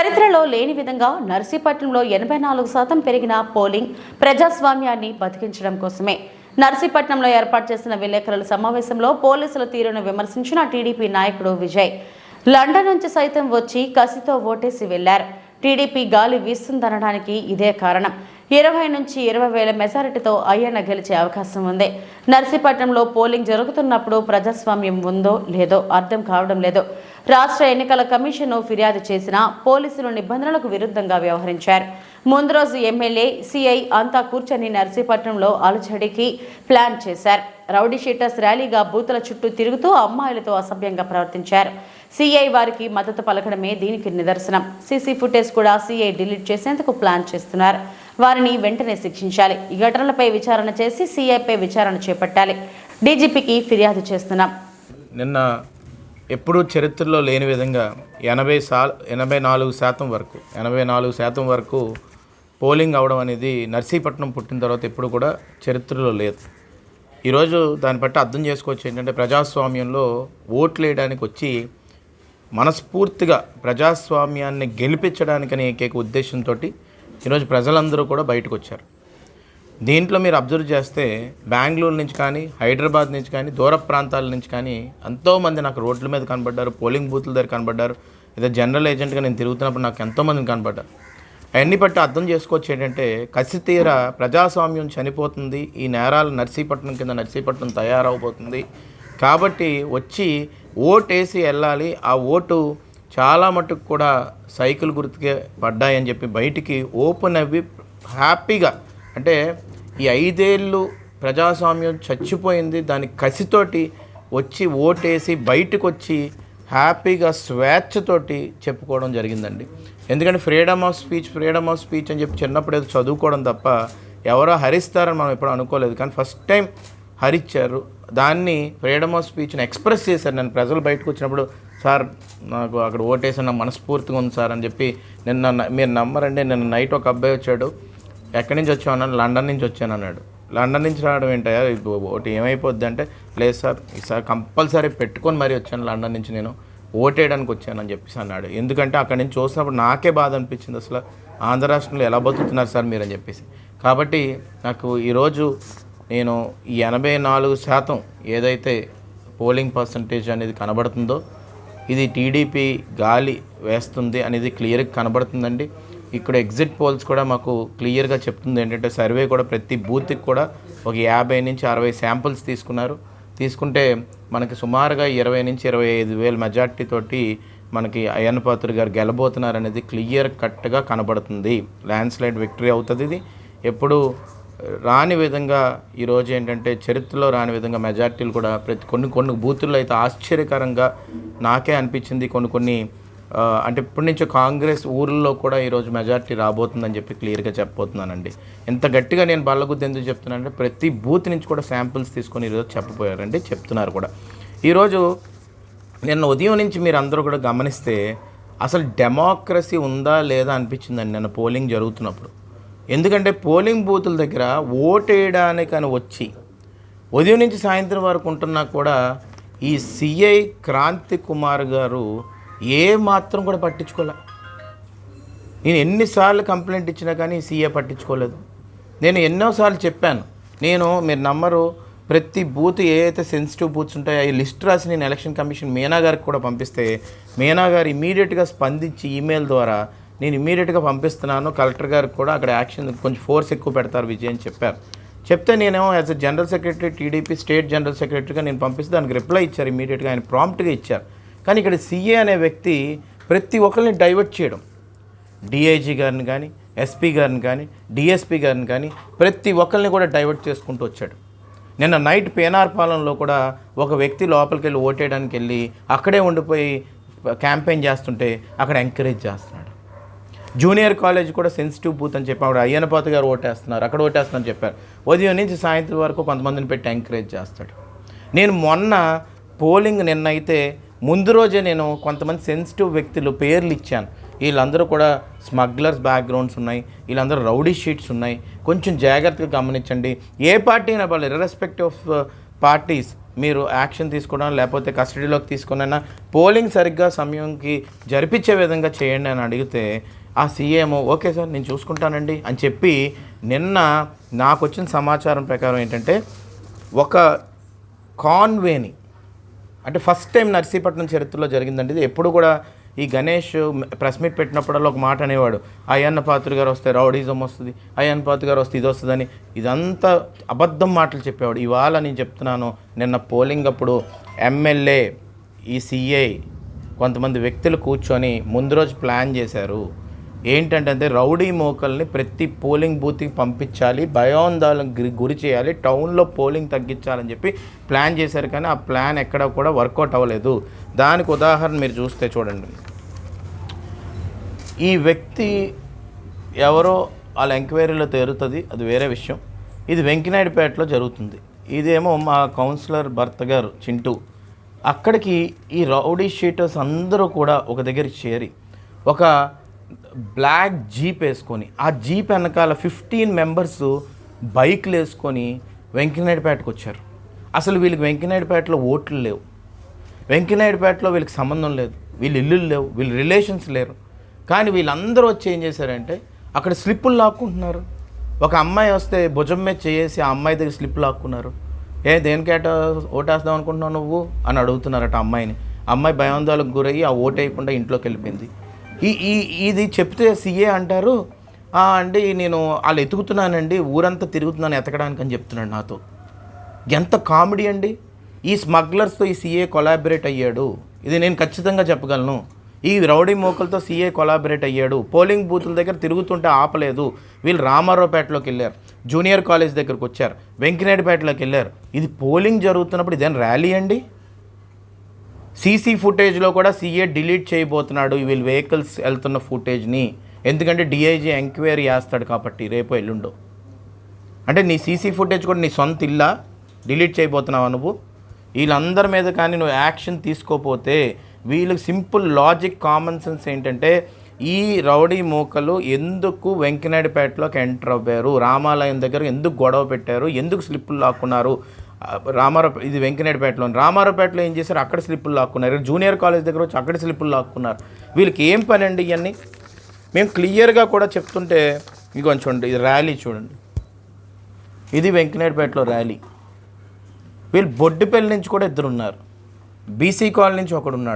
చరిత్రలో లేని విధంగా నర్సీపట్నంలో 84% పెరిగిన పోలింగ్ ప్రజాస్వామ్యాన్ని బతికించడం కోసమే. నర్సీపట్నంలో ఏర్పాటు చేసిన విలేకరుల సమావేశంలో పోలీసుల తీరును విమర్శించిన టీడీపీ నాయకుడు విజయ్ లండన్ నుంచి సైతం వచ్చి కసితో ఓటేసి వెళ్లారు. టీడీపీ గాలి వీస్తుందనడానికి ఇదే కారణం. 20 నుంచి 20 వేల మెజారిటీతో అయ్యన్న గెలిచే అవకాశం ఉంది. నర్సీపట్నంలో పోలింగ్ జరుగుతున్నప్పుడు ప్రజాస్వామ్యం ఉందో లేదో అర్థం కావడం లేదు. రాష్ట్ర ఎన్నికల కమిషన్ ఫిర్యాదు చేసినా పోలీసులు నిబంధనలకు విరుద్ధంగా వ్యవహరించారు. ముందు రోజు ఎమ్మెల్యే, సిఐ అంతా కూర్చొని నర్సీపట్నంలో అలజడికి ప్లాన్ చేశారు. రౌడీ షీటర్స్ ర్యాలీగా బూతుల చుట్టూ తిరుగుతూ అమ్మాయిలతో అసభ్యంగా ప్రవర్తించారు. సిఐ వారికి మద్దతు పలకడమే దీనికి నిదర్శనం. సీసీ ఫుటేజ్ కూడా సిఐ డిలీట్ చేసేందుకు ప్లాన్ చేస్తున్నారు. వారిని వెంటనే శిక్షించాలి. ఈ ఘటనలపై విచారణ చేసి సిఐపై విచారణ చేపట్టాలి. డీజీపీకి ఫిర్యాదు చేస్తున్నాం. నిన్న ఎప్పుడూ చరిత్రలో లేని విధంగా 84% వరకు పోలింగ్ అవడం అనేది నర్సీపట్నం పుట్టిన తర్వాత ఎప్పుడు కూడా చరిత్రలో లేదు. ఈరోజు దాన్ని బట్టి అర్థం చేసుకోవచ్చు ఏంటంటే ప్రజాస్వామ్యంలో ఓట్లు వేయడానికి వచ్చి మనస్ఫూర్తిగా ప్రజాస్వామ్యాన్ని గెలిపించడానికనే ఏకైక ఉద్దేశంతో ఈరోజు ప్రజలందరూ కూడా బయటకు వచ్చారు. దీంట్లో మీరు అబ్జర్వ్ చేస్తే బెంగళూరు నుంచి కానీ, హైదరాబాద్ నుంచి కానీ, దూర ప్రాంతాల నుంచి కానీ ఎంతోమంది నాకు రోడ్ల మీద కనబడ్డారు, పోలింగ్ బూత్ల దగ్గర కనబడ్డారు. ఏదో జనరల్ ఏజెంట్గా నేను తిరుగుతున్నప్పుడు నాకు ఎంతోమందిని కనబడ్డారు. అవన్నీ బట్టి అర్థం చేసుకోవచ్చు ఏంటంటే కసితీర ప్రజాస్వామ్యం చనిపోతుంది. ఈ నేరాలు నర్సీపట్నం కింద నర్సీపట్నం తయారవబోతుంది. కాబట్టి వచ్చి ఓటేసి వెళ్ళాలి. ఆ ఓటు చాలా మటుకు కూడా సైకిల్ గుర్తుకే పడ్డాయని చెప్పి బయటికి ఓపెన్ అవ్వి హ్యాపీగా, అంటే ఈ 5 ఏళ్ళు ప్రజాస్వామ్యం చచ్చిపోయింది, దాని కసితోటి వచ్చి ఓటేసి బయటకు వచ్చి హ్యాపీగా స్వేచ్ఛతోటి చెప్పుకోవడం జరిగిందండి. ఎందుకంటే ఫ్రీడమ్ ఆఫ్ స్పీచ్ అని చెప్పి చిన్నప్పుడు ఏదో చదువుకోవడం తప్ప ఎవరో హరిస్తారని మనం ఎప్పుడు అనుకోలేదు. కానీ ఫస్ట్ టైం హరించారు. దాన్ని ఫ్రీడమ్ ఆఫ్ స్పీచ్ని ఎక్స్ప్రెస్ చేశారు. నేను ప్రజలు బయటకు వచ్చినప్పుడు, సార్ నాకు అక్కడ ఓటేసి నా మనస్ఫూర్తిగా ఉంది సార్ అని చెప్పి, మీరు నమ్మరండి, నిన్న నైట్ ఒక అబ్బాయి వచ్చాడు. ఎక్కడి నుంచి వచ్చావు అన్నాడు. లండన్ నుంచి వచ్చాను అన్నాడు. లండన్ నుంచి రావడం ఏంటయ్యా, ఓటు ఏమైపోద్ది అంటే, లేదు సార్ ఈసారి కంపల్సరీ పెట్టుకొని మరీ వచ్చాను లండన్ నుంచి, నేను ఓటేయడానికి వచ్చానని చెప్పేసి అన్నాడు. ఎందుకంటే అక్కడి నుంచి చూసినప్పుడు నాకే బాధ అనిపించింది, అసలు ఆంధ్ర రాష్ట్రంలో ఎలా బతుకుతున్నారు సార్ మీరు అని చెప్పేసి. కాబట్టి నాకు ఈరోజు నేను ఈ 84% ఏదైతే పోలింగ్ పర్సంటేజ్ అనేది కనబడుతుందో ఇది టీడీపీ గాలి వేస్తుంది అనేది క్లియర్గా కనబడుతుందండి. ఇక్కడ ఎగ్జిట్ పోల్స్ కూడా మాకు క్లియర్గా చెప్తుంది ఏంటంటే, సర్వే కూడా ప్రతి బూత్కి కూడా ఒక 50 నుంచి 60 శాంపుల్స్ తీసుకుంటే మనకి సుమారుగా 20 నుంచి 25 వేల మెజార్టీతోటి మనకి అయ్యన్న పాత్రుడు గారు గెలబోతున్నారు అనేది క్లియర్ కట్గా కనబడుతుంది. ల్యాండ్ స్లైడ్ విక్టరీ అవుతుంది. ఇది ఎప్పుడు రాని విధంగా ఈరోజు ఏంటంటే చరిత్రలో రాని విధంగా మెజార్టీలు కూడా కొన్ని బూతుల్లో అయితే ఆశ్చర్యకరంగా నాకే అనిపించింది. కొన్ని అంటే ఇప్పటి నుంచో కాంగ్రెస్ ఊర్లలో కూడా ఈరోజు మెజార్టీ రాబోతుందని చెప్పి క్లియర్గా చెప్పబోతున్నానండి. ఎంత గట్టిగా నేను బల్లగుద్ది ఎందుకు చెప్తున్నానంటే ప్రతి బూత్ నుంచి కూడా శాంపిల్స్ తీసుకొని ఈరోజు చెప్పబోయారండి, చెప్తున్నారు కూడా. ఈరోజు నిన్న ఉదయం నుంచి మీరు అందరూ కూడా గమనిస్తే అసలు డెమోక్రసీ ఉందా లేదా అనిపించిందండి నిన్న పోలింగ్ జరుగుతున్నప్పుడు. ఎందుకంటే పోలింగ్ బూతుల దగ్గర ఓటేయడానికని వచ్చి ఉదయం నుంచి సాయంత్రం వరకు ఉంటున్నా కూడా ఈ సిఐ క్రాంతి కుమార్ గారు ఏ మాత్రం కూడా పట్టించుకోలే. నేను ఎన్నిసార్లు కంప్లైంట్ ఇచ్చినా కానీ సీఏ పట్టించుకోలేదు. నేను ఎన్నోసార్లు చెప్పాను, మీరు నమ్మరు, ప్రతి బూత్ ఏ అయితే సెన్సిటివ్ బూత్స్ ఉంటాయో ఈ లిస్ట్ రాసి నేను ఎలక్షన్ కమిషన్ మీనా గారికి కూడా పంపిస్తే మీనా గారు ఇమీడియట్గా స్పందించి ఈమెయిల్ ద్వారా నేను ఇమీడియట్గా పంపిస్తున్నాను, కలెక్టర్ గారికి కూడా అక్కడ యాక్షన్ కొంచెం ఫోర్స్ ఎక్కువ పెడతారు విజయ్ అని చెప్తే నేనేమో as a general secretary TDP state general సెక్రటరీగా నేను పంపిస్తే దానికి రిప్లై ఇచ్చారు ఇమీడియట్గా, ఆయన ప్రాంప్ట్గా ఇచ్చారు. కానీ ఇక్కడ సీఏ అనే వ్యక్తి ప్రతి ఒక్కరిని డైవర్ట్ చేయడం, డిఐజీ గారిని కానీ, ఎస్పీ గారిని కానీ, డిఎస్పీ గారిని కానీ ప్రతి ఒక్కరిని కూడా డైవర్ట్ చేసుకుంటూ వచ్చాడు. నిన్న నైట్ పేనార్ పాలెంలో కూడా ఒక వ్యక్తి లోపలికి వెళ్ళి ఓటేయడానికి వెళ్ళి అక్కడే ఉండిపోయి క్యాంపెయిన్ చేస్తుంటే అక్కడ ఎంకరేజ్ చేస్తున్నాడు. జూనియర్ కాలేజ్ కూడా సెన్సిటివ్ బూత్ అని చెప్పి అక్కడ అయ్యన్న పాత్రుడు గారు ఓటేస్తున్నారు, అక్కడ ఓటేస్తున్నారని చెప్పారు. ఉదయం నుంచి సాయంత్రం వరకు కొంతమందిని పెట్టి ఎంకరేజ్ చేస్తాడు. నేను మొన్న పోలింగ్ నిన్న అయితే ముందు రోజే నేను కొంతమంది సెన్సిటివ్ వ్యక్తులు పేర్లు ఇచ్చాను. వీళ్ళందరూ కూడా స్మగ్లర్స్ బ్యాక్గ్రౌండ్స్ ఉన్నాయి, వీళ్ళందరూ రౌడీ షీట్స్ ఉన్నాయి, కొంచెం జాగ్రత్తగా గమనించండి. ఏ పార్టీ అయినా వాళ్ళు ఇర్రెస్పెక్టివ్ ఆఫ్ పార్టీస్ మీరు యాక్షన్ తీసుకోవడం లేకపోతే కస్టడీలోకి తీసుకున్న పోలింగ్ సరిగ్గా సమయంకి జరిపించే విధంగా చేయండి అని అడిగితే ఆ సీఎం ఓకే సార్ నేను చూసుకుంటానండి అని చెప్పి నిన్న నాకు వచ్చిన సమాచారం ప్రకారం ఏంటంటే ఒక కాన్వేని అంటే ఫస్ట్ టైం నర్సీపట్నం చరిత్రలో జరిగిందండి ఇది. ఎప్పుడు కూడా ఈ గణేష్ ప్రెస్ మీట్ పెట్టినప్పుడల్లా ఒక మాట అనేవాడు, అయ్యన్న పాత్ర గారు వస్తే రౌడీజం వస్తుంది, అయ్యన్న పాత్ర గారు వస్తే ఇది వస్తుందని. ఇదంతా అబద్ధం మాటలు చెప్పేవాడు. ఇవాళ నేను చెప్తున్నాను, నిన్న పోలింగ్ అప్పుడు ఎమ్మెల్యే ఈ సిఐ కొంతమంది వ్యక్తులు కూర్చొని ముందు రోజు ప్లాన్ చేశారు. ఏంటంటే రౌడీ మోకల్ని ప్రతి పోలింగ్ బూత్కి పంపించాలి, భయోందాలకు గురి చేయాలి, టౌన్లో పోలింగ్ తగ్గించాలని చెప్పి ప్లాన్ చేశారు. కానీ ఆ ప్లాన్ ఎక్కడ కూడా వర్కౌట్ అవ్వలేదు. దానికి ఉదాహరణ మీరు చూస్తే చూడండి, ఈ వ్యక్తి ఎవరో వాళ్ళ ఎంక్వైరీలో తేరుతుంది, అది వేరే విషయం. ఇది వెంకినాయుడుపేటలో జరుగుతుంది. ఇదేమో మా కౌన్సిలర్ భర్త గారు చింటూ. అక్కడికి ఈ రౌడీ షీటర్స్ అందరూ కూడా ఒక దగ్గరికి చేరి ఒక బ్లాక్ జీప్ వేసుకొని, ఆ జీప్ వెనకాల 15 మెంబర్స్ బైక్లు వేసుకొని వెంకినాయుడుపేటకు వచ్చారు. అసలు వీళ్ళకి వెంకినాయుడుపేటలో ఓట్లు లేవు, వెంకినాయుడుపేటలో వీళ్ళకి సంబంధం లేదు, వీళ్ళ ఇల్లులు లేవు, వీళ్ళ రిలేషన్స్ లేరు. కానీ వీళ్ళందరూ వచ్చి ఏం చేశారంటే అక్కడ స్లిప్పులు లాక్కుంటున్నారు. ఒక అమ్మాయి వస్తే భుజం మీద చేసి ఆ అమ్మాయి దగ్గర స్లిప్ లాక్కున్నారు. దేనికేట ఓటేస్తాం అనుకుంటున్నావు నువ్వు అని అడుగుతున్నారట అమ్మాయిని. అమ్మాయి భయాందోళనకు గురయ్యి ఆ ఓటు వేయకుండా ఇంట్లోకి వెళ్ళిపోయింది. ఇది చెప్తే సీఏ అంటారు, అంటే నేను వాళ్ళు ఎతుకుతున్నానండి, ఊరంతా తిరుగుతున్నాను ఎతకడానికి అని చెప్తున్నాడు నాతో. ఎంత కామెడీ అండి. ఈ స్మగ్లర్స్తో ఈ సీఏ కొలాబరేట్ అయ్యాడు, ఇది నేను ఖచ్చితంగా చెప్పగలను. ఈ రౌడీ మోకలతో సీఏ కొలాబరేట్ అయ్యాడు. పోలింగ్ బూతుల దగ్గర తిరుగుతుంటే ఆపలేదు. వీళ్ళు రామారావుపేటలోకి వెళ్ళారు, జూనియర్ కాలేజ్ దగ్గరకు వచ్చారు, వెంకినాయుడుపేటలోకి వెళ్ళారు. ఇది పోలింగ్ జరుగుతున్నప్పుడు ఇదేం ర్యాలీ అండి? సీసీ ఫుటేజ్లో కూడా సీఏ డిలీట్ చేయబోతున్నాడు వీళ్ళు వెహికల్స్ వెళ్తున్న ఫుటేజ్ని. ఎందుకంటే డిఐజీ ఎంక్వైరీ చేస్తాడు కాబట్టి రేపు ఎల్లుండో. అంటే నీ సీసీ ఫుటేజ్ కూడా నీ సొంత ఇల్లా డిలీట్ చేయబోతున్నావా నువ్వు? వీళ్ళందరి మీద కానీ నువ్వు యాక్షన్ తీసుకోపోతే వీళ్ళకి సింపుల్ లాజిక్ కామన్ సెన్స్ ఏంటంటే ఈ రౌడీ మూకలు ఎందుకు వెంకినాయుడుపేటలోకి ఎంటర్ అవ్వారు, రామాలయం దగ్గర ఎందుకు గొడవ పెట్టారు, ఎందుకు స్లిప్పులు లాక్కున్నారు. ఇది వెంకినాయుడుపేటలో, రామారావుపేటలో ఏం చేశారు, అక్కడ స్లిప్పులు లాక్కున్నారు. జూనియర్ కాలేజ్ దగ్గర వచ్చి అక్కడ స్లిప్పులు లాక్కున్నారు. వీళ్ళకి ఏం పని అండి ఇవన్నీ? మేము క్లియర్గా కూడా చెప్తుంటే ఇది కొంచెం ఇది ర్యాలీ చూడండి, ఇది వెంకినాయుడుపేటలో ర్యాలీ. వీళ్ళు బొడ్డుపల్లి నుంచి కూడా ఇద్దరు ఉన్నారు, బీసీ కాలనీ నుంచి ఒకడున్నాడు.